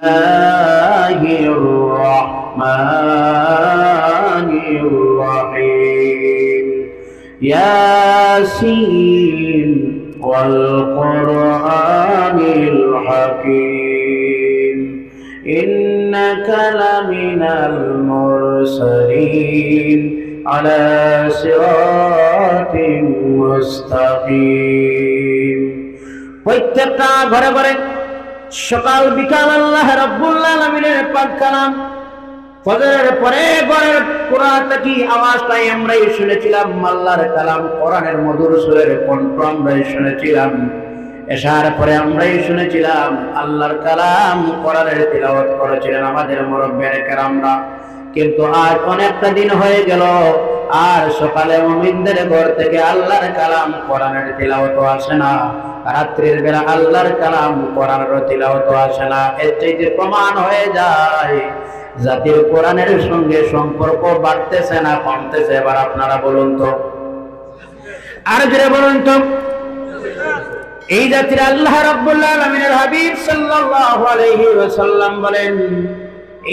বিসমিল্লাহির রহমানির রহিম ইয়াসিন ওয়াল কুরআনিল হাকীম ইন্নাকা লামিনাল মুরসালিন আলা সিরাতিন মুস্তাকিম। প্রত্যেকটা ঘরে ঘরে সকাল বিকাল আল্লাহ রাব্বুল আলামিনের পাক কালাম, ফজরের পরে ঘরের কোরআনটি আওয়াজটাই আমরাই শুনেছিলাম, আল্লাহর কালাম কোরআনের মধুর সুরের কণ্ঠ আমরাই শুনেছিলাম। এশার পরে আমরাই শুনেছিলাম আল্লাহর কালাম কোরআনের তিলাওয়াত করেছিলেন আমাদের মুরব্বিয়ানে কেরামরা। কিন্তু আজ অনেকটা দিন হয়ে গেল, আর সকালে মুমিনদের ঘর থেকে আল্লাহর কালাম কোরআনের তিলাওয়াত আসে না, রাত্রির বেলা আল্লাহর কালাম কোরআনের তিলাওয়াত আসে না। এর চাইতে প্রমাণ হয়ে যায় জাতির কোরআনের সঙ্গে সম্পর্ক বাড়তেছে না কমতেছে? এবার আপনারা বলুন তো, আর জোরে বলুন তো। এই জাতির আল্লাহ রাব্বুল আলামিনের হাবিব সাল্লাল্লাহু আলাইহি ওয়াসাল্লাম বলেন,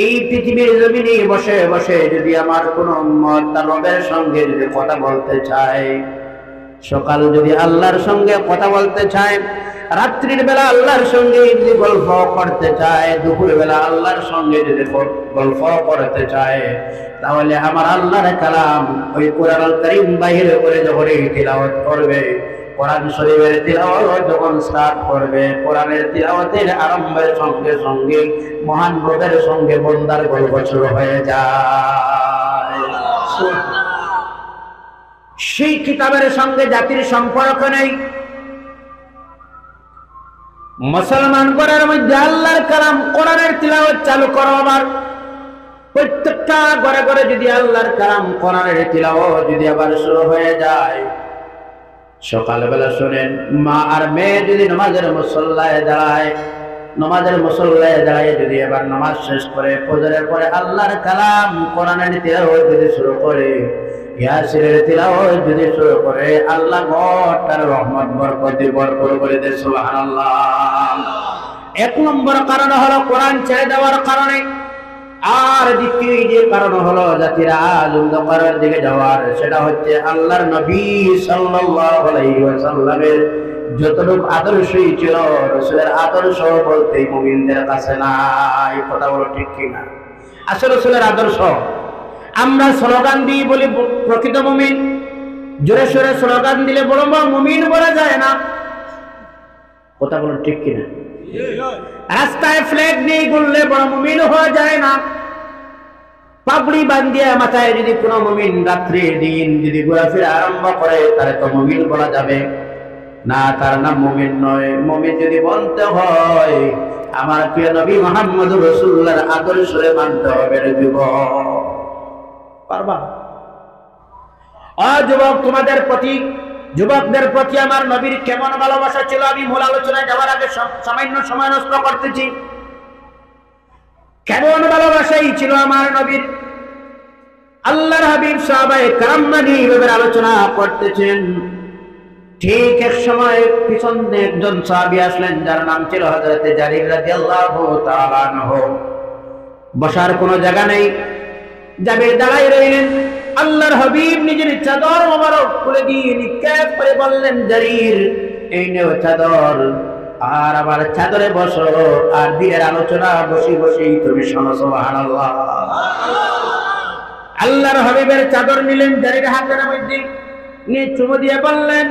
এই পৃথিবীর জমিনে বসে বসে যদি আমার কোন উম্মত তার রবের সঙ্গে যদি কথা বলতে চায়, সকাল যদি আল্লাহর সঙ্গে কথা বলতে চায়, রাত্রির বেলা আল্লাহর সঙ্গে যদি গল্প করতে চায়, দুপুর বেলা আল্লাহর সঙ্গে যদি গল্প করতে চায়, তাহলে আমার আল্লাহর কালাম ওই কোরআনুল কারীম বাহিরে করে যখন তিলাওয়াত করবে, কোরআন শরীফের তিলাওয়াত যখন স্টার্ট করবে, কোরআনের তিলাওয়াতের আরম্ভের সঙ্গে সঙ্গে মহান রবের সঙ্গে বান্দার গল্প শুরু হয়ে যায়। সেই কিতাবের সঙ্গে জাতির সম্পর্ক নেই। মুসলমান ঘরের মধ্যে আল্লাহর কালাম কোরআনের তিলাওয়াত চালু করো। আবার প্রত্যেকটা ঘরে ঘরে যদি আল্লাহর কালাম কোরআনের তিলাওয়াত যদি আবার শুরু হয়ে যায়, সকালবেলা শুনেন মা আর মেয়ে যদি নামাজের মুসল্লায় দাঁড়ায়, নামাজের মুসল্লায় দাঁড়ায় যদি এবার নামাজ শেষ করে ফজরের পরে আল্লাহর কালাম কোরআনের তিলাওয়াত যদি শুরু করে, ইয়াসিনের তিলাওয়াত যদি শুরু করে, আল্লাহ তার রহমত বরকত দিয়ে ভরপুর করে দেয়। সুবহানাল্লাহ। এক নম্বর কারণ হলো কোরআন ছেড়ে দেওয়ার কারণে, আর দ্বিতীয় যে কারণ হলো জাতিরা অন্ধকারের দিকে যাওয়ার, সেটা হচ্ছে আল্লাহর নবী সাল্লাল্লাহু আলাইহি ওয়াসাল্লামের যতটুকু আদর্শই ছিল, রাসূলের আদর্শ বলতে মুমিনদের কাছে নাই। কথা বলো ঠিক কিনা? আসলে রাসূলের আদর্শ আমরা স্লোগান দিয়ে বলি প্রকৃত মুমিন, জোরে সোরে স্লোগান দিলে বড় মুমিন বলা যায় না। কথা বলো ঠিক কিনা? রাস্তায় ফ্ল্যাগ নিয়ে ঘুরলে বড় মুমিন হওয়া যায় না। পাগড়ি বান্ধিয়ে মাথায় যদি কোনো মুমিন রাত্রি দিন যদি ঘোরাফেরা আরম্ভ করে, তাহলে তো মুমিন বলা যাবে না, তার নাম মুমিন নয়। মুমিন যদি বলতে হয় আমার প্রিয় নবী মুহাম্মদুর রাসূলুল্লাহর আদর্শে মানতে হবে রে যুবক। পারবা? যুবক, তোমাদের প্রতি, যুবকদের প্রতি আমার নবীর কেমন ভালোবাসা ছিল আমি মূল আলোচনায় যাওয়ার আগে সামান্য সময় নষ্ট করতেছি। কেমন ভালোবাসাই ছিল আমার নবীর। আল্লাহর হাবিব সাহাবায়ে কেরাম এর আলোচনা করতেছেন। ঠিক এক সময় পিছন দিয়ে একজন সাহাবী আসলেন, যার নাম ছিল হযরত জারীর রাদিয়াল্লাহু তাআলা আনহু। বসার কোনো জায়গা নেই, জারীর দাঁড়াই রইলেন। আল্লাহর হাবিব নিজের চাদর মোবারক খুলে দিয়ে নিক্ষেপ করে বললেন, জারীর এই নেও চাদর, আর আবার চাদরে বসো, আর দিনের আলোচনা বসে বসেই তুমি শোনো। সুবহানাল্লাহ। আল্লাহর হাবিবের চাদর নিলেন জারীর হাতের মধ্যে, নিয়ে চুমু দিয়ে বললেন,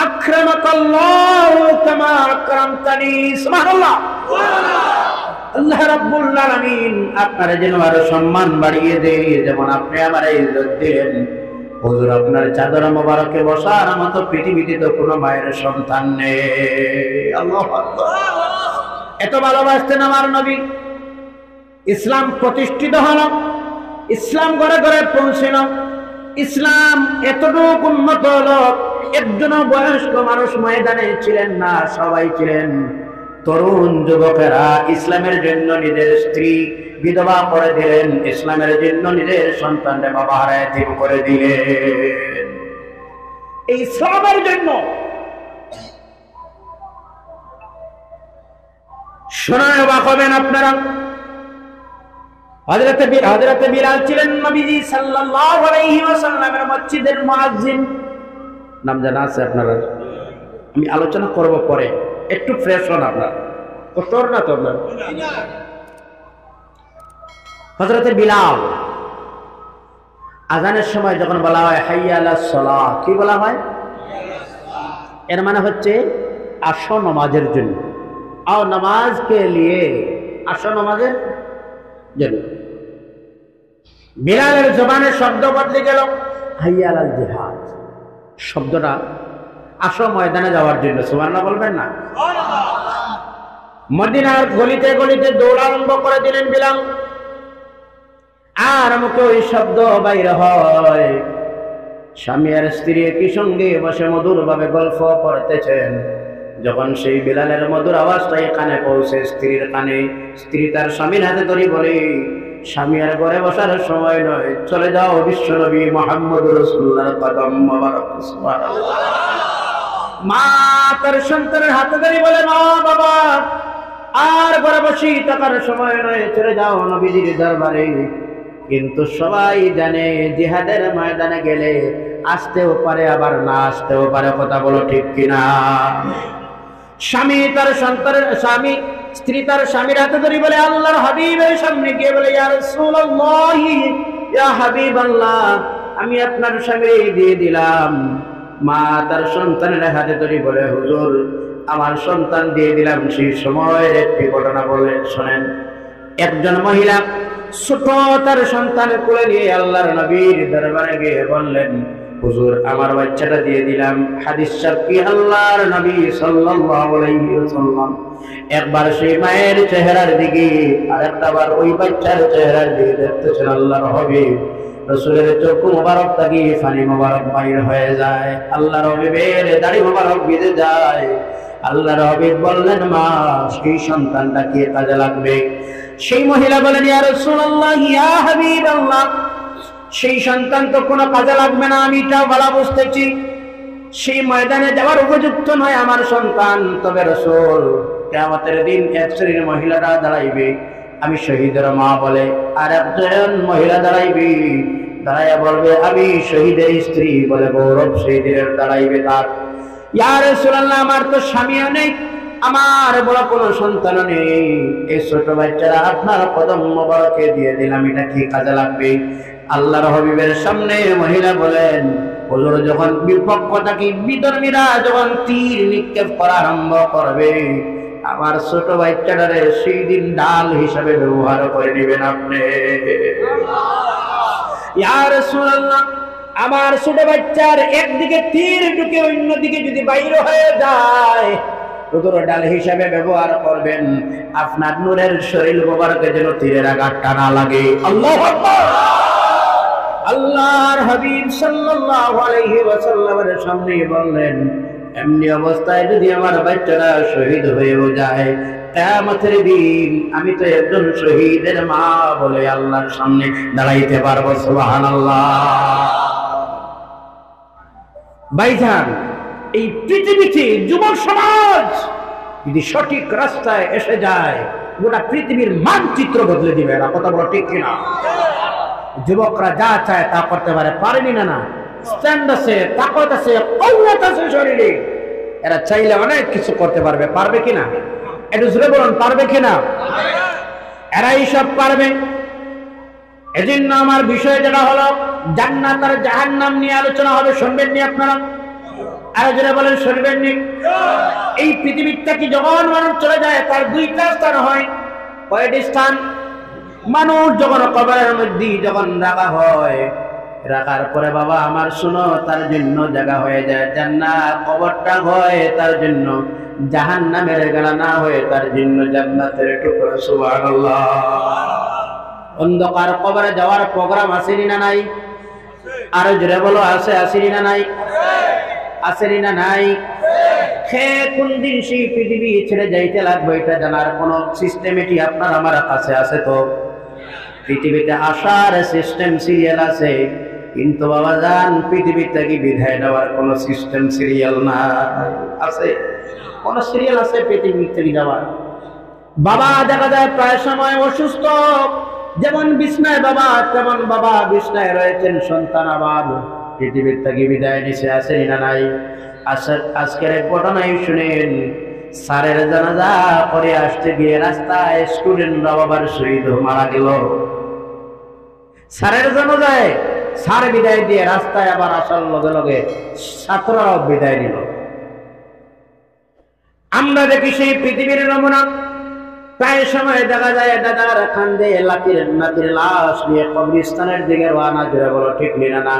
আকরামাকাল্লাহু কামা আকরামতানি। সুবহানাল্লাহ। আল্লাহ রাব্বুল আলামিন আপনার যেন আরো সম্মান বাড়িয়ে দেয়, যেমন আপনি আমার ইজ্জত দিলেন। হুজুর, আপনার চাদর মোবারকে বসার মতো পৃথিবীতে তো কোনো মায়ের সন্তান নেই। আল্লাহু আকবার। এত ভালোবাসতেন আমার নবী। ইসলাম প্রতিষ্ঠিত হলো, ইসলাম ঘরে ঘরে পৌঁছল, ইসলাম এতটুকু উন্নত হলো, একজন বয়স্ক মানুষ ময়দানে ছিলেন না, সবাই ছিলেন তরুণ যুবকেরা। ইসলামের জন্য নিজের স্ত্রী বিধবা করে দিলেন, ইসলামের জন্য নিজের সন্তানকে বাবা হারায় করে দিলেন। এই ইসলামের জন্য শোনায় অবাক হবেন আপনারা। হযরতে বিলাল ছিলেন নবীজি সাল্লাল্লাহু আলাইহি ওয়াসাল্লামের মসজিদের মুয়াজ্জিন। নাম জানা আছে আপনারা? আমি আলোচনা করব পরে, একটু ফ্রেশ হন আপনারা। কতর না তোর না হযরতে বিলাল আযানের সময় যখন বলা হয় হাইয়া আলাস সালাহ, কি বলা হয়? এর মানে হচ্ছে আসো নামাজের জন্য, আও নামাজ কে লিয়ে, আসো নামাজের জন্য। বিলালের জবানের শব্দ বদলে গেল হাইয়া আলাল জিহাদ, শব্দটা আসো ময়দানে যাওয়ার জন্য। সুবহানাল্লাহ বলবেন না? মদিনার গলিতে গলিতে দৌড় আরম্ভ করে দিলেন বিলাল, আর মুখে ওই শব্দ বাইর হয়। স্বামী আর স্ত্রী একই সঙ্গে বসে মধুর ভাবে গল্প করতেছেন। যখন সেই বিলালের মধুর আওয়াজটাই কানে পৌঁছে স্ত্রীর কানে, স্ত্রী তার স্বামীর হাতে ধরে বলে, স্বামী আর ঘরে বসার সময় নয়, চলে যাও বিশ্ব নবী মুহাম্মদ রাসূলুল্লাহর কদম মোবারক। সুবহানাল্লাহ। মা তার সন্তানের হাতে ধরে বলে, না বাবা, আর ঘরে বসি থাকার সময় নয়, চলে যাও নবীজির দরবারে। কিন্তু সবাই জানে জিহাদের ময়দানে গেলে আসতেও পারে আবার না আসতেও পারে, কথা বলো ঠিক কিনা? স্ত্রী তার স্বামীর হাতে ধরে বলে, আল্লাহর হাবিবের সামনে গিয়ে বলে, ইয়া রাসূলুল্লাহ, ইয়া হাবিবাল্লাহ, আমি আপনার স্বামীকে দিয়ে দিলাম। মা তার সন্তানের হাতে ধরে বলে, হুজুর, আমার সন্তান দিয়ে দিলাম। সেই সময়ের একটি ঘটনা বলে শোনেন। একজন মহিলা ছোট তার সন্তান কোলে নিয়ে আল্লাহর নবীর দরবারে গিয়ে বললেন, হুজুর, আমার বাচ্চাটা দিয়ে দিলাম। হাদিস সাক্ষী আল্লাহর নবী সাল্লাল্লাহু আলাইহি ওয়াসাল্লাম একবার সেই মায়ের চেহারার দিকে আর একবার ওই বাচ্চার চেহারার দিকে দেখতেছেন। আল্লাহর হাবিব রাসূলের চোখ মোবারক থেকে পানি মোবারক বাইর হয়ে যায়, আল্লাহর হাবিবের দাড়ি মোবারক ভিজে যায়। আল্লাহর হাবিব বললেন, মা, সেই সন্তানটা কি কাজে লাগবে? সেই মহিলা বলেন, ইয়া রাসূলুল্লাহ, ইয়া হাবিবাল্লাহ, সেই সন্তান তো কোনো কাজে লাগবে না, আমি এটাও ভালো বুঝতেছি। সেই ময়দানে যাওয়ার উপযুক্ত নয় আমার সন্তান। তবে রাসূল, কিয়ামতের দিন এক শ্রেণীর মহিলারা দাঁড়াইবে, আমি শহীদের মা বলে, আর একজন মহিলা দাঁড়াইবে, দাঁড়াইয়া বলবে, আমি শহীদের স্ত্রী বলে, গৌরব শহীদের দাঁড়াইবে তার। ইয়া রাসূলুল্লাহ, আমার তো স্বামীও নেই, আমার বড় কোনো সন্তান নেই, এই ছোট বাচ্চারা আপনার কদম মোবারকে দিয়ে দিলাম, এটা কি কাজে লাগবে? আল্লাহর হাবিবের সামনে মহিলা বলেন, হুজুর, যখন বিপক্ষটাকে বিধর্মীরা যখন তীর নিক্ষেপ করা আরম্ভ করবে, আমার ছোট বাচ্চাটারে সেই দিন ডাল হিসাবে ব্যবহার করে নেবেন আপনি। ইয়া রাসূলুল্লাহ, আমার ছোট বাচ্চার একদিকে তীর ঢুকে অন্যদিকে যদি বাইরে হয়ে যায়, ডাল হিসাবে ব্যবহার করবেন, আপনার নূরের শরীর মোবারকে যেন তীরের আঘাতটা না লাগে। আল্লাহু আকবার। আল্লাহর হাবিব সাল্লাল্লাহু আলাইহি ওয়াসাল্লামের সামনে বললেন, এমনি অবস্থায় যদি আমার বাচ্চারা শহীদ হয়েও যায়, কিয়ামতের দিন আমি তো একজন শহীদের মা বলে আল্লাহর সামনে দাঁড়াইতে পারবো। সুবহানাল্লাহ। ভাইজান, এই পৃথিবীতে যুবক সমাজ যদি সঠিক রাস্তায় এসে যায়, গোটা পৃথিবীর মানচিত্র বদলে দিবে। এরা কথা বলো ঠিক কিনা? যুবকরা যা চায় তা করতে পারে, পারেনি না? না, স্ট্যান্ড আছে, তাকত আছে, কওয়াত আছে শরীরে, এরা চাইলে অনেক কিছু করতে পারবে। পারবে কিনা? একটু জোরে বলুন, পারবে কিনা? এরাই সব পারবে। এজন্য আমার বিষয় যেটা হলো জান্নাত আর জাহান্নাম নিয়ে আলোচনা হবে। শুনবেন নি আপনারা? আর যারা বলেন শুনবেন নি? এই পৃথিবীটা কি যখন মানুষ চলে যায় তার দুইটা স্থান হয়। কয়টি স্থান? মানুষ যখন কবরের মধ্যে যখন রাখা হয়, রাখার পরে বাবা আমার শুনো, তার জন্য জায়গা হয়ে যায় জান্নাত। কবরটা হয় তার জন্য জাহান্নামের গেলা না হয়ে তার জন্য জান্নাতের টুকরা। সুবহানাল্লাহ। অন্ধকার কবরে যাওয়ার প্রোগ্রাম আসেনি না নাই? আরো জোরে বলো, আছে আসেনি না নাই? আসেনি না নাই? সে কোন দিন সেই পৃথিবী ছেড়ে যাইতে লাগবে এটা জানার কোন সিস্টেমেটি আপনার আমার কাছে আছে? তো পৃথিবীতে আসার সিস্টেম সিরিয়াল আছে, কিন্তু বাবা জান পৃথিবী থেকে বিদায় নেওয়ার কোন সিস্টেম সিরিয়াল না। আছে? কোন সিরিয়াল আছে পৃথিবী থেকে যাওয়ার? বাবা দেখা যায় প্রায় সময় অসুস্থ, যেমন বিছনায় বাবা তেমন বাবা বিছনায় রয়েছেন, সন্তান আবার পৃথিবীর থেকে বিদায় নিছে, আছেন না নাই? আজকের এক ঘটনাই শুনেন, স্যারের জানাজা পরে আসতে গিয়ে রাস্তায় স্টুডেন্টরা বাবার শহীদ মারা গেল। স্যারের জানাজায় স্যার বিদায় দিয়ে রাস্তায় আবার আসার লগে লগে ছাত্ররাও বিদায় নিল। আমরা দেখি সেই পৃথিবীর নমুনা, প্রায় সময় দেখা যায় দাদার কান্দে নাতির লাশ নিয়ে কবরস্থানের দিকে রওনা করে, বলো ঠিক না?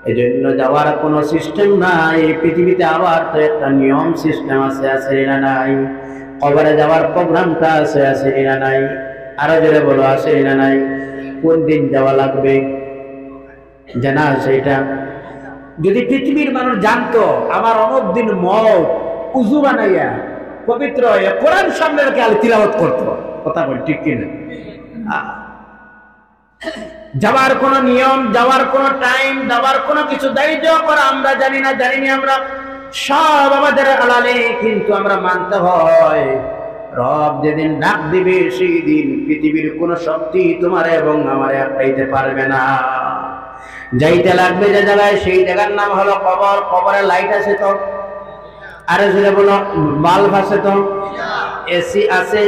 এই জন্য যাওয়ার কোনো সিস্টেম নাই পৃথিবীতে, আবার তো একটা নিয়ম সিস্টেম আছে না নাই? কবরে যাওয়ার প্রোগ্রামটা আছে না নাই? আরো জোরে বলো, আছে না নাই? কোন দিন যাওয়া লাগবে জানা আছে এটা? যদি পৃথিবীর মানুষ জানতো আমার অনেক দিন মত উজু বানাইয়া পবিত্র হয়ে কোরআন সামনে রেখে আল তিলাওয়াত করতো, কথা বল ঠিক কিনা? যাওয়ার কোন নিয়ম, যাওয়ার কোন টাইম, যাওয়ার কোন কিছু দায়িত্ব করা আমরা জানি না, জানিনি আমরা, সব আমাদের আলালে, কিন্তু আমরা মানতে হয় রব যেদিন ডাক দিবে সেই দিন পৃথিবীর কোন শক্তি তোমার এবং আমারে আটকাইতে পারবে না। যাইতে লাগবে যে জায়গায়, সেই জায়গার নাম হলো কবর। কবরে লাইট আছে তো? আরে জোরে বলো, বাল্ব আছে তো? এসি আছে,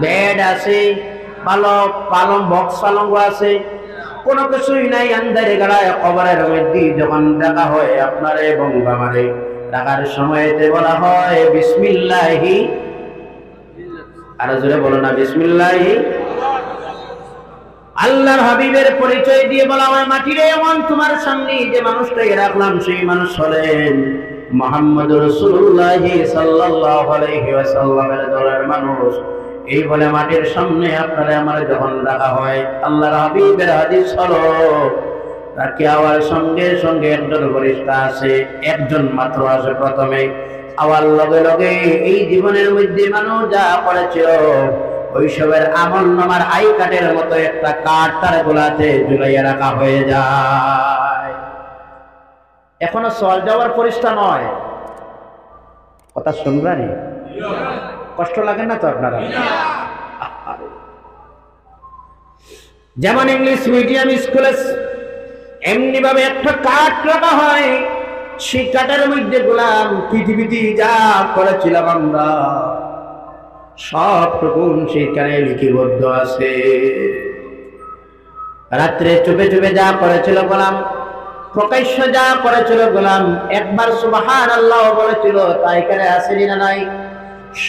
বেড আছে, পালং বক্স পালঙ্গ আছে, কোনো কিছুই নাই, আন্দারে গাড়ায় কবরের মধ্যে যখন ডাকা হয় আপনারে এবং আমারে, ডাকার সময়তে বলা হয় বিসমিল্লাহি, আর জোরে বলো না বিসমিল্লাহি। আল্লাহর হাবিবের পরিচয় দিয়ে বলা হয়, মাটিরে এমন তোমার সামনে যে মানুষটাকে রাখলাম সেই মানুষ হলেন মুহাম্মদুর রাসূলুল্লাহ সাল্লাল্লাহু আলাইহি ওয়াসাল্লামের দলের মানুষ। এই বলে মাটির সামনে আপনারা আমার যখন রাখা হয়, আল্লাহর হাবিবের হাদিস হলো তাকে আওয়ার সঙ্গে সঙ্গে একজন ফেরেশতা আছে, একজন মাত্র আছে প্রথমে। আওয়ার লগে লগে এই জীবনের মধ্যে মানুষ যা করেছিল ওইসবের আমল নামার আই কার্ডের মতো একটা কার্ড তার গোলাতে ঝুলাইয়া রাখা হয়ে যায়। এখনো সওয়াল যাওয়ার পরিষ্কার নয়, কথা শুনবেন? কষ্ট লাগে না তো আপনারা? যেমন ইংলিশ মিডিয়াম স্কুলে এমনি ভাবে একটা কার্ড রাখা হয়, সেই কার্ডের মধ্যে গোলাম পৃথিবীতে যা করেছিলাম আমরা সবটুকু সেখানে লিপিবদ্ধ আছে। রাত্রে চুপে চুপে যা করেছিল গোলাম, প্রকাশ্য যা করেছিল গোলাম, একবার সুবহানাল্লাহ বলেছিল তা এখানে আছে না নাই?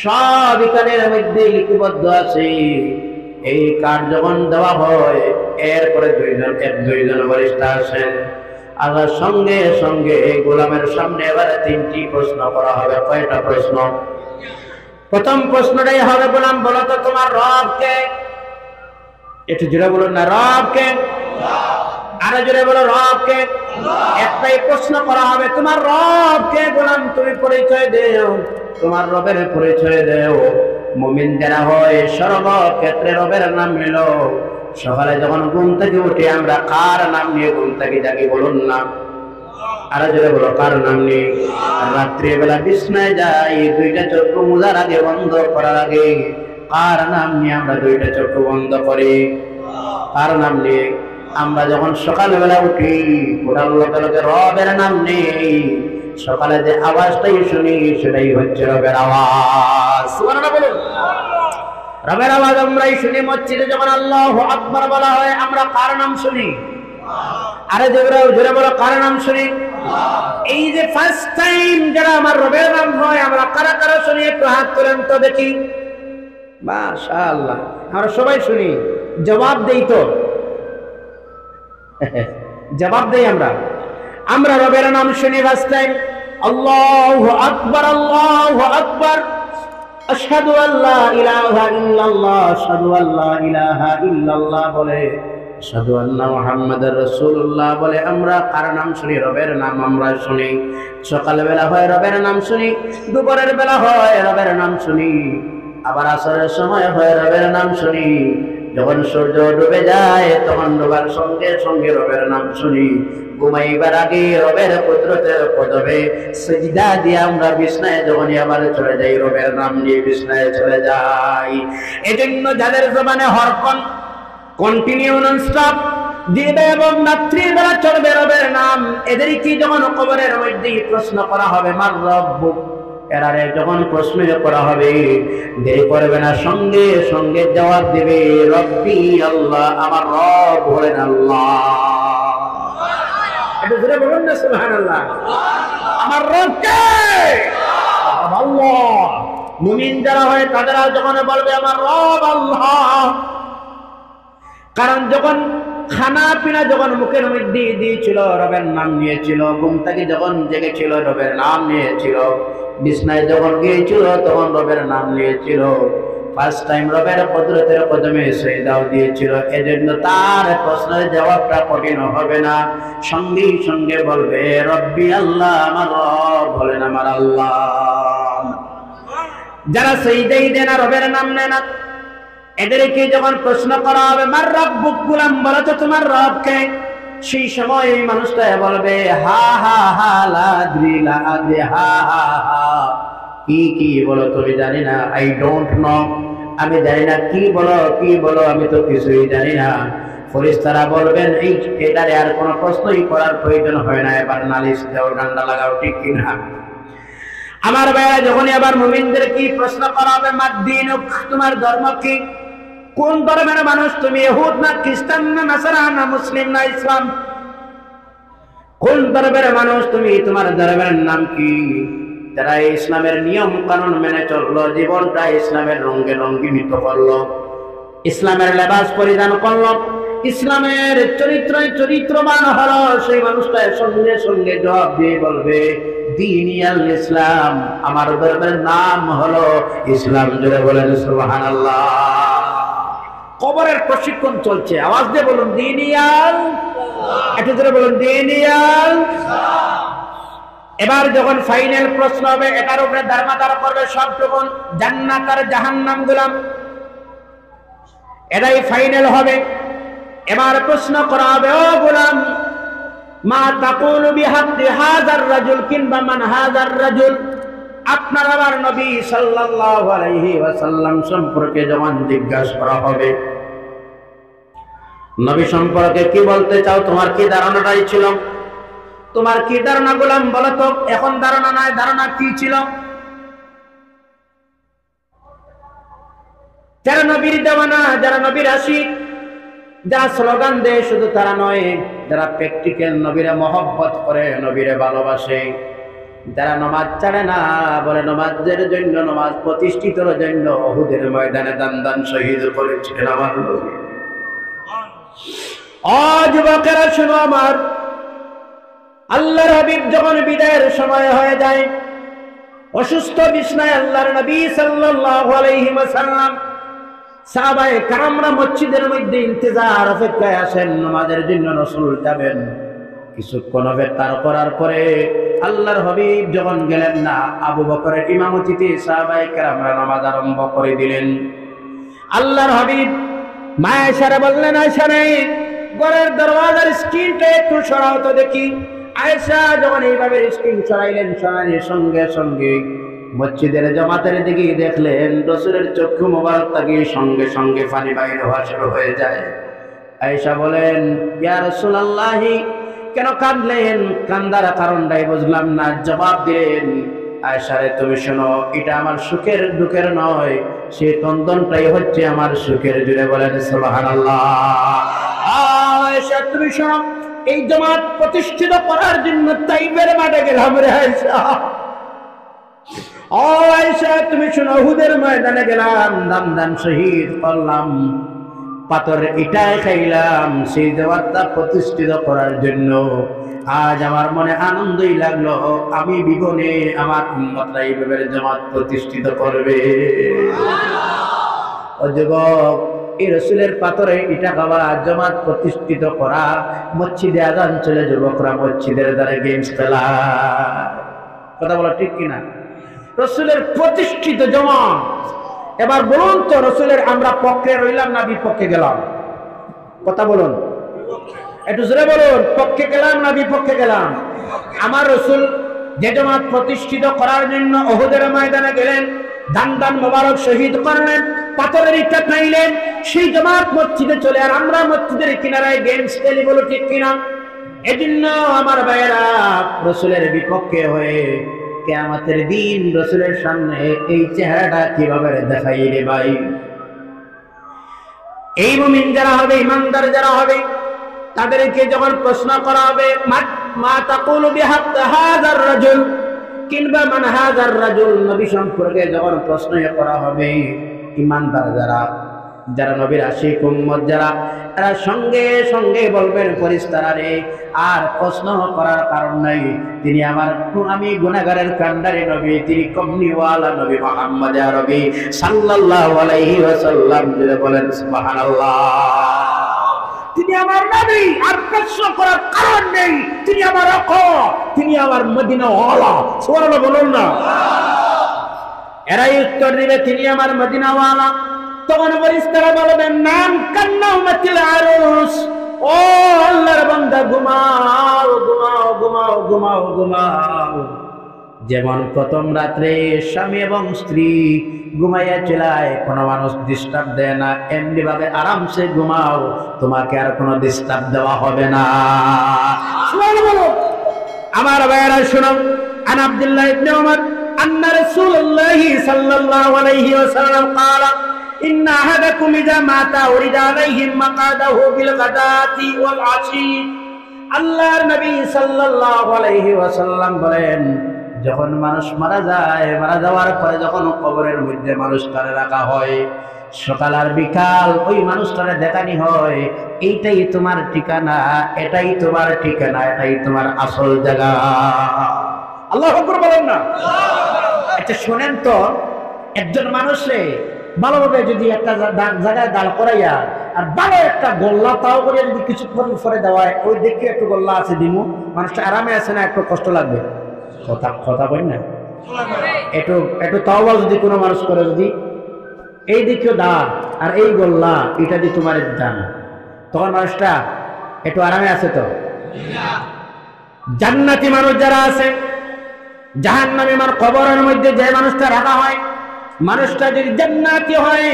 সব এখানের মধ্যে লিপিবদ্ধ আছে। এই কার্ড যখন দেওয়া হয় এরপরে দুইজন ফেরেশতা আসেন, আল্লাহর সঙ্গে সঙ্গে এই গোলামের সামনে এবারে তিনটি প্রশ্ন করা হবে। কয়টা প্রশ্ন? প্রথম প্রশ্নটাই হবে, গোলাম বলো তো তোমার রব কে? একটু জোরে বলুন না, রব কে? আরো জোরে বলো, রব কে? একটাই প্রশ্ন করা হবে, তোমার রব কে? গোলাম তুমি পরিচয় দেও, তোমার রবের পরিচয় দেও। মুমিন যারা হয় সর্বক্ষেত্রে রবের নাম নিল। সকালে যখন ঘুম থেকে উঠে আমরা কার নাম নিয়ে ঘুম থেকে জাগি বলুন না? আরো জোরে বলো, কার নাম নিয়ে? আর রাত্রিবেলা বিছনায় যাই দুইটা চক্ষু মুজার আগে, বন্ধ করার আগে কার নাম নিয়ে আমরা দুইটা চক্ষু বন্ধ করি? কার নাম নিয়ে? আমরা যখন সকালবেলা উঠি ওঠার লোকে লোকে রবের নাম নেই, সকালে যে আওয়াজটাই শুনি সেটাই হচ্ছে রবের আওয়াজ। সুবহানাল্লাহ বলুন। রবের আওয়াজ আমরাই শুনি। মসজিদে যখন আল্লাহু আকবার বলা হয় আমরা কার নাম শুনি? আরে জোরে বলো, কার নাম শুনি? এই যে ফার্স্ট টাইম যারা আমার রবের নাম হয় আমরা কারা কারা শুনি? একটু হাত তোলেন তো দেখি। মাশাআল্লাহ, আমরা সবাই শুনি। জবাব দেই তো? জবাব দেই আমরা রবের নাম শুনি ফার্স্ট টাইম। আল্লাহু আকবার, আল্লাহু আকবার, আশহাদু আল্লা ইলাহা ইল্লাল্লাহ, আশহাদু আল্লা ইলাহা ইল্লাল্লাহ বলে, আশহাদু আন্না মুহাম্মাদুর রাসূলুল্লাহ বলে আমরা কার নাম শুনি? রবের নাম আমরা শুনি। সকালবেলা হয় রবের নাম শুনি, দুপুরের বেলা হয় রবের নাম শুনি, আবার আসরের সময় হয় রবের নাম শুনি, যখন সূর্য ডুবে যায় তখন ডোবার সঙ্গে সঙ্গে রবের নাম শুনি। ঘুমাইবার আগে রবের কুদরতের কদমে সিজদা দিয়ে আমরা বিছনায় যখনই আবার চলে যাই, রবের নাম নিয়ে বিছনায় চলে যাই। এজন্য যাদের জবানে হরকন কন্টিনিউ নন স্টপ দিবে এবং রাত্রির বেলা চলবে রবের নাম, এদেরকে যখন কবরের মধ্যে প্রশ্ন করা হবে মার রব্বুক, এরারে যখন প্রশ্ন করা হবে দেরি করবে না, সঙ্গে সঙ্গে জবাব দেবে রব্বি আল্লাহ, আমার রব হলেন আল্লাহ। এটা জোরে বলুন না সুবহানাল্লাহ। আমার রব কে? আল্লাহ। মুমিন যারা হয় তারা যখন বলবে আমার রব আল্লাহ, কারণ যখন খানা পিনা যখন মুখের মধ্যে দিয়েছিল রবের নাম নিয়েছিল, ঘুম থেকে যখন জেগেছিল রবের নাম নিয়েছিল, বিছনায় যখন গিয়েছিল তখন রবের নাম নিয়েছিল, ফার্স্ট টাইম রবের কুদরতের কদমে সিজদাও দিয়েছিল। এজন্য তার প্রশ্নের জবাবটা কঠিন হবে না, সঙ্গে সঙ্গে বলবে রব্বি আল্লাহ, আমার রব হলেন আমার আল্লাহ। যারা সিজদাই দেয় না, রবের নাম নেয় না, এদেরকে যখন প্রশ্ন করা হবে মার রব্বুক, গোলাম বলো তো তোমার রব কে, সেই সময় এই মানুষটা বলবে হা হা হা লা আদ্রি লা আদ্রি, হা হা হা, কি বলো তুমি জানি না, আই ডোন্ট নো, আমি জানি না, কি বলো আমি তো কিছুই জানি না। ফেরেশতারা বলবেন এটারে আর কোনো প্রশ্নই করার প্রয়োজন হয় না, এবার নালিশ দাও, ডান্ডা লাগাও, ঠিক কিনা? আমার ভাইরা যখনই আবার মুমিনদের কি প্রশ্ন করা হবে মাদ্দিনুক, তোমার ধর্ম কি, কোন ধর্মের মানুষ তুমি, ইহুদ না খ্রিস্টান না নাসারা না মুসলিম না ইসলাম, কোন ধর্মের মানুষ তুমি, তোমার ধর্মের নাম কি? যারা ইসলামের নিয়ম কানুন মেনে চললো, জীবনটা ইসলামের রঙে রঙ্গিত করলো, ইসলামের লেবাস পরিধান করলো, ইসলামের চরিত্রবান হলো, সেই মানুষটা সঙ্গে সঙ্গে জবাব দিয়ে বলবে দীনি আল ইসলাম, আমার ধর্মের নাম হলো ইসলাম। জোরে বলেন সুবহানাল্লাহ। কবরের প্রশিক্ষণ চলছে, আওয়াজ দিয়ে বলুন দীনি আল, একটু জোরে বলুন দীনি আল। এবার যখন ফাইনাল প্রশ্ন হবে, এটার উপরে দাঁড়াদার করবে সবটুকু জান্নাত আর জাহান্নাম গুলাম, এটাই ফাইনাল হবে। এবার প্রশ্ন করা হবে ও গোলাম মা তাকুলু বিহাদ্দি হাযার রাজুল, কিংবা মান হাযার রাজুল, আপনার আবার নবী সাল্লাল্লাহু আলাইহি ওয়াসাল্লাম সম্পর্কে যখন জিজ্ঞাসা করা হবে, নবী সম্পর্কে কি বলতে চাও, তোমার কি ধারণাটাই ছিল, তোমার কি ধারণা গোলাম বলো তো, এখন ধারণা নাই, ধারণা কি ছিল? যারা নবীর দেওয়ানা, যারা নবীর আশিক, যারা স্লোগান দেয় শুধু তারা নয়, যারা প্র্যাকটিক্যাল নবীরে মহব্বত করে, নবীরে ভালোবাসে, যারা নামাজ ছাড়ে না, বলে নামাজের জন্য, নামাজ প্রতিষ্ঠিতর জন্য উহুদের ময়দানে দান শহীদ করেছিলেন আমার নবী। আজ যুবকেরা শুনো, আমার আল্লাহর হাবিব যখন বিদায়ের সময় হয়ে যায়, অসুস্থ বিছনায় আল্লাহর নবী সাল্লাল্লাহু আলাইহি ওয়াসাল্লাম, সাহাবায়ে কেরামরা মসজিদের মধ্যে ইন্তজার অপেক্ষায় আসেন, নামাজের জন্য রাসূল যাবেন। কিছুক্ষণ অপেক্ষা করার পরে আল্লাহর হাবিব যখন গেলেন না, আবু বকরের ইমামতিতে সাহাবায়ে কেরামরা নামাজ আরম্ভ করে দিলেন। আল্লাহর হাবিব মা আয়েশারে বললেন, আয়েশা রে, ঘরের দরওয়াজার স্ক্রিনটা একটু সরাও তো দেখি। আয়েশা যখন এইভাবে স্ক্রিন সরাইলেন, সরানোর সঙ্গে সঙ্গে মসজিদের জামাতের দিকে দেখলেন রাসূলের চক্ষু মোবারক তাকিয়ে সঙ্গে সঙ্গে পানি বাইর হওয়া শুরু হয়ে যায়। আয়েশা বলেন, ইয়া রাসূলুল্লাহ, কেন কাঁদলেন? কান্দার কারণটাই বুঝলাম না। জবাব দিলেন, আয়েশা রে, তুমি শোনো, এটা আমার সুখের দুঃখের নয়, সেই তন্দনটাই হচ্ছে আমার সুখের। জুড়ে বলেন সুবহানাল্লাহ। আয়েশা তুমি শোনো, এই জামাত প্রতিষ্ঠিত করার জন্য তাইফের মাঠে গেলাম রে আয়েশা। আয়েশা তুমি শোনো, উহুদের ময়দানে গেলাম, দান শহীদ করলাম, পাথর ইটায় খাইলাম, সেই জামাতটা প্রতিষ্ঠিত করার জন্য। আজ আমার মনে আনন্দই লাগলো, আমি বিগনে আমার উম্মতরা এইভাবে জামাত প্রতিষ্ঠিত করবে। ও যুবক, এই রাসূলের পাথরে ইটা খাওয়া, জামাত প্রতিষ্ঠিত করা, মসজিদে আযান চলে যুবকরা মসজিদের দ্বারে গেমস খেলা, কথা বলা ঠিক কিনা? রাসূলের প্রতিষ্ঠিত জামাত, এবার বলুন তো রসুলের আমরা পক্ষে রইলাম না বিপক্ষে গেলাম? কথা বলুন, একটু জোরে বলুন, পক্ষে গেলাম না বিপক্ষে গেলাম? আমার রসুল যে জামাত প্রতিষ্ঠিত করার জন্য উহুদের ময়দানে গেলেন, দান মোবারক শহীদ করলেন, পাথরের ইটা খাইলেন, সেই জামাত মসজিদে চলে আর আমরা মসজিদের কিনারায় গেমস খেলি, বলো ঠিক কিনা? এজন্য আমার ভাইয়েরা রসুলের বিপক্ষে হয়ে কিয়ামতের দিন রসুলের সামনে এই চেহারাটা কিভাবে দেখাই রে ভাই? এই মুমিন যারা হবে, ইমানদার যারা হবে, তাদেরকে যখন প্রশ্ন করা হবে মা তাকুলু বিহাযার রাজুল কিংবা মান হাযার রাজুল, নবী সম্পর্কে যখন প্রশ্ন করা হবে, ইমানদার যারা নবীর আশিক উম্মত যারা, তারা সঙ্গে সঙ্গে বলবেন ফেরেশতারা রে, আর প্রশ্ন করার কারণ নাই, তিনি আমি গুনাহগারের কান্ডারি নবী, তিনি কমনিওয়ালা নবী মুহাম্মদ আরবি সাল্লাল্লাহু আলাইহি ওয়াসাল্লাম, বলেন সুবহানাল্লাহ। তিনি আমার নবী, আর প্রশ্ন করার কারণ নেই, তিনি আমার আকা, তিনি আমার মদিনাওয়ালা। সুবহানাল্লাহ বলুন না। এরাই উত্তর দিবে তিনি আমার মদিনাওয়ালা। তখন ফেরেশতারা বলবেন নাম কান্নাউমাতিল আরুস, ও আল্লাহর বান্দা ঘুমাও ঘুমাও ঘুমাও ঘুমাও ঘুমাও। যেমন প্রথম রাত্রে স্বামী এবং স্ত্রী ঘুমাইয়া চলায়, কোনো মানুষ ডিস্টার্ব দেয় না, এমনি ভাবে আরামসে ঘুমাও, তোমাকে আর কোনো ডিস্টার্ব দেওয়া হবে না। আমার ভাইয়েরা শুনো, আন আব্দুল্লাহ ইবনে উমর আন্না রাসূলুল্লাহ সাল্লাল্লাহু আলাইহি ওয়াসাল্লাম قال إن أحدكم إذا مات ورد عليه مقعده بالغداة والعشي। আল্লাহর নবী সাল্লাল্লাহু আলাইহি ওয়াসাল্লাম বলেন, যখন মানুষ মারা যায়, মারা যাওয়ার পরে যখন কবরের মধ্যে মানুষটারে রাখা হয়, সকাল আর বিকাল ওই মানুষটারে দেখানি হয়, এইটাই তোমার ঠিকানা, এটাই তোমার ঠিকানা, এটাই তোমার আসল জায়গা। আল্লাহু আকবার বলেন না? আচ্ছা শোনেন তো, একজন মানুষে ভালোভাবে যদি একটা জায়গায় দাঁড় করাইয়া আর ভালো একটা গোল্লা তাও করে যদি কিছুক্ষণ পরে দেওয়া হয়, ওই দেখে একটু গোল্লা আছে দিমু, মানুষটা আরামে আছে না একটু কষ্ট লাগবে? কথা বল না, একটু তাওবা যদি কোনো মানুষ করে, যদি এই দিকেও দাঁড় আর এই গোল্লা এটা দিয়ে তোমার দান, তখন মানুষটা একটু আরামে আছে তো? জান্নাতি মানুষ যারা আছে, জাহান্নামী মানুষ কবরের মধ্যে যে মানুষটা রাখা হয়, মানুষটা যদি জান্নাতি হয়,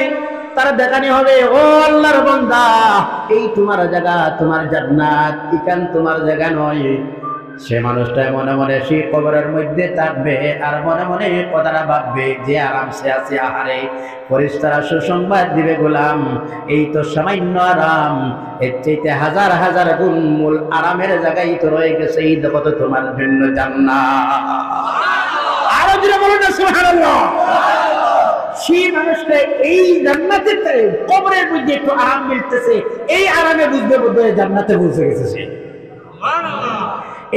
তারা দেখানি হবে, ও আল্লাহর বান্দা, এই তোমার জায়গা, তোমার জান্নাত, এখান তোমার জায়গা নয়। সে মানুষটা মনে মনে সে কবরের মধ্যে থাকবে আর মনে মনে কথাটা ভাববে যে আরামসে আছে, আহারে ফেরেশতারা সুসংবাদ দিবে, গোলাম এই তো সামান্য আরাম, এর চাইতে হাজার হাজার গুণ মূল আরামের জায়গায় তো রয়ে গেছে, এই দেখো তো তোমার জন্য জান্নাত। আরো জোরে বলুন না সুবহানাল্লাহ। সেই মানুষটা এই জান্নাতের কবরের মধ্যে একটু আরাম মিলতেছে, এই আরামে বুঝবে বোধহয় জান্নাতে পৌঁছে গেছে সে।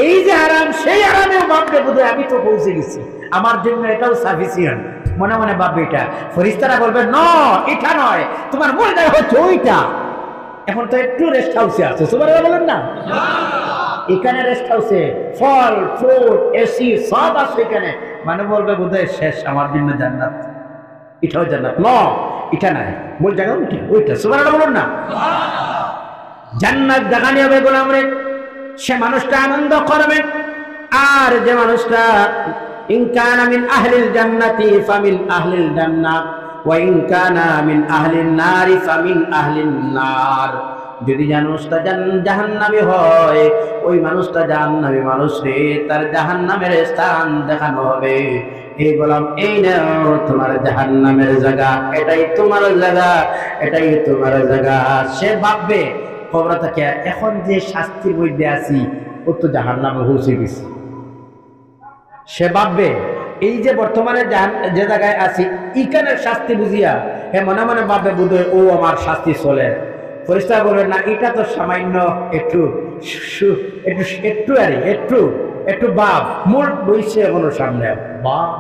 এই যে আরাম, সেই আরামেও ভাববে বোধহয় আমি তো পৌঁছে গেছি, আমার জন্য এটাও সাফিসিয়েন্ট, মনে মনে ভাববে এটা। ফেরেশতারা বলবে ন, এটা নয়, তোমার মনে হয় হচ্ছে ওইটা। এখন তো একটু রেস্ট হাউসে আছে, সুবহানাল্লাহ বলেন না? এখানে রেস্ট হাউসে ফল ফ্রুট এসি সব আছে এখানে, মানে বলবে বোধহয় শেষ, আমার জন্য জান্নাত, এটাও জান্নাত। ন, এটা নাই, মূল জায়গা ওইটা, ওইটা। সুবহানাল্লাহ বলুন না? জান্নাত দেখানি হবে গোলাম রে, সে মানুষটা আনন্দ করবে। আর যে মানুষটা ইন কানা মিন আহলিল জান্নাতি ফামিন আহলিল জান্নাহ ওয়া ইন কানা মিন আহলিন নারি ফামিন আহলিন নার, যদি মানুষটা জাহান্নামী হয়, ওই মানুষটা জাহান্নামী মানুষ রে, তার জাহান্নামের স্থান দেখানো হবে। এই গোলাম, এই নাও তোমার জাহান্নামের জায়গা, এটাই তোমার জায়গা, এটাই তোমার জায়গা। সে ভাববে কবর থেকে, এখন যে শাস্তির মধ্যে আছি, ও তো জাহান্নামে পৌঁছে গেছি। সে ভাববে এই যে বর্তমানে যে জায়গায় আছি, ইখানের শাস্তি বুঝিয়া হে মনে মনে ভাববে বোধহয় ও আমার শাস্তি চলে। ফেরেশতা বলবে না, এটা তো সামান্য একটু একটু একটু একটু বাপ, মূল বইছে এখনো সামনে, বাপ